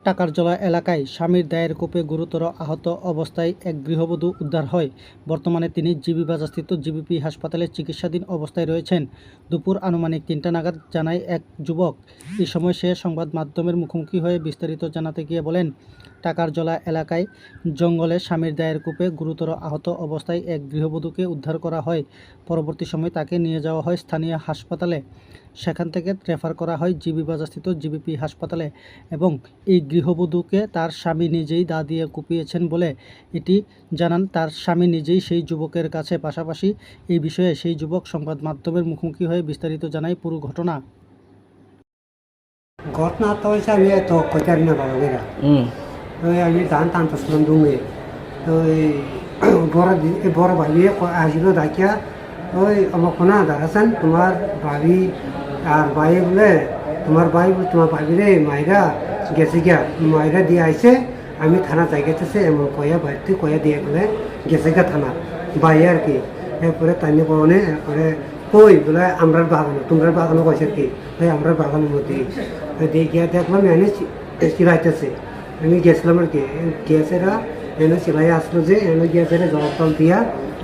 টাকারজলা এলাকায় স্বামীর দায়ের কোপে গুরুতর আহত অবস্থায় এক গৃহবধূ উদ্ধার হয়। বর্তমানে তিনি জিবি বাজারস্থিত জিবিপি হাসপাতালে চিকিৎসাধীন অবস্থায় রয়েছেন। দুপুর আনুমানিক ৩টা নাগাদ জানায় এক যুবক। এই সময় সে সংবাদ মাধ্যমের মুখোমুখি হয়ে বিস্তারিত জানাতে গিয়ে বলেন, টাকারজলা এলাকায় জঙ্গলে স্বামীর দায়ের কোপে গুরুতর আহত অবস্থায় এক গৃহবধূকে উদ্ধার করা হয়। পরবর্তী সময় তাকে নিয়ে যাওয়া হয় স্থানীয় হাসপাতালে। সেখান থেকে রেফার করা হয় জিবি বাজারস্থিত জিবিপি হাসপাতালে এবং এই গৃহবধূকে তার স্বামী নিজেই দা দিয়ে কুপিয়েছেন বলে এটি জানান তার স্বামী নিজেই সেই যুবকের কাছে। পাশাপাশি এই বিষয়ে সেই যুবক সংবাদ মাধ্যমের মুখোমুখি হয়ে বিস্তারিত জানায় পুরো ঘটনা। ঘটনা তো হয়েছে আমি তো কইতারি না বাবা বেরা ওই আমি ধান টানতেছিলাম ডুঙে ওই বড় ভাবি আসলো ডাকিয়া ওই আমার কোনা দাঁড়াছেন তোমার ভাবি আর ভাই বলে তোমার ভাবিরে মায়েরা গেছে গিয়া মায়েরা দিয়ে আইছে আমি থানা যাই গেতেছে এমন কয়া বাড়িতে কয়া দিয়ে বলে গেছে গা থানা ভাই আর কি। এরপরে তাইনি বনে এরপরে কই বলে আমরা বাগানো তোমরা বাগানো কইছে কি ভাই আমরা বাগানের মধ্যে দিয়ে গিয়া দেখলাম এনে চিলাইতেছে। আমি গেছিলাম আর কি গ্যাসেরা এনে চিলাই আসলো যে এনে গ্যাসের জল দিয়া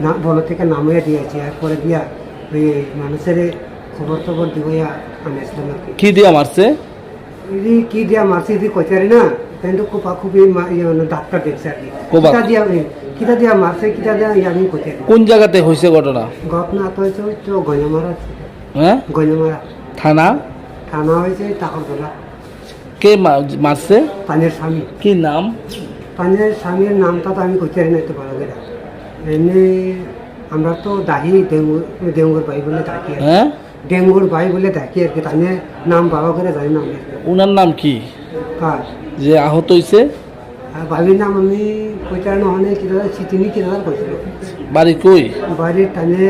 না বন থেকে নামিয়ে দিয়েছি। এরপরে দিয়া ওই মানুষের খবর দিয়া আমি আসলাম আর কি। কি দিয়া মারছে? কি দিয়া মারছে যদি কইতারি না কিন্তু খুবই ডাক্তার দেখছে আর কি কিতা দিয়া মারছে কিতা দিয়া আমি কইতারি। কোন জায়গাতে হয়েছে ঘটনা? ঘটনা তো হয়েছে তো গয়নামারা। হ্যাঁ, গয়নামারা থানা হয়েছে টাকারজলা। কে মারছে? পানের স্বামী। কি নাম? পানের স্বামীর নামটা তো আমি কইতারি না একটু ভালো করে। এমনি আমরা তো দাহি ডেঙ্গুর ভাই বলে ডাকি। হ্যাঁ, ডেঙ্গুর ভাই বলে ডাকি আর কি। তাহলে নাম ভালো করে জানি না। উনার নাম কি কার যে আহত হয়েছে? আর ভাবির নাম আমি কইতারি না হনে কিনা চিঠিনি কিনা কইছিল। বাড়ি কই? বাড়ির টানে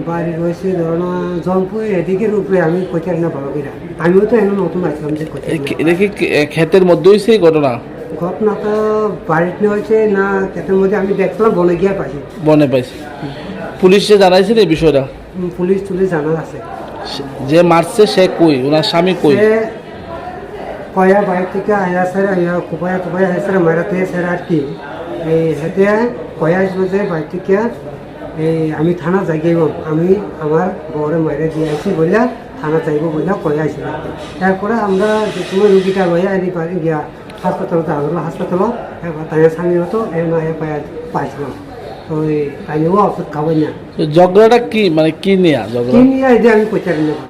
বাড়ি রয়েছে ধরো জমপুর এদিকের উপরে আমি কইতারি না ভালো করে। আমিও তো এমন নতুন আসলাম যে কইতারি না। দেখি ক্ষেতের মধ্যে হয়েছে এই ঘটনা? ঘটনাটা বাড়িতে হয়েছে না ক্ষেতের মধ্যে আমি দেখলাম বনে গিয়ে পাইছি। বনে পাইছে। পুলিশে জানাইছে এই বিষয়টা? পুলিশ জানার আছে। যে মারছে সে কই? ওনার স্বামী কই? কয়া বাইক থেকে আয়া স্যার কোপায়া টোপায়া স্যার মারাতে স্যার আর কি এই হেঁটে কয়া আসলো যে বাইক থেকে এই আমি থানা যাইব আমি আমার বউরে মাইরে দিয়ে আসি বললে থানা যাইব বললে কয়া আসছিল। তারপরে আমরা যে সময় রুগীটা বইয়া এনে পারি গিয়া হাসপাতালতে আগলো হাসপাতালও একবার তাই স্বামী হতো পাইছিলাম। ওই তাইও ওষুধ খাবই না। ঝগড়াটা কি মানে কি নিয়ে ঝগড়া? কি নিয়ে এই যে আমি কইতারি না।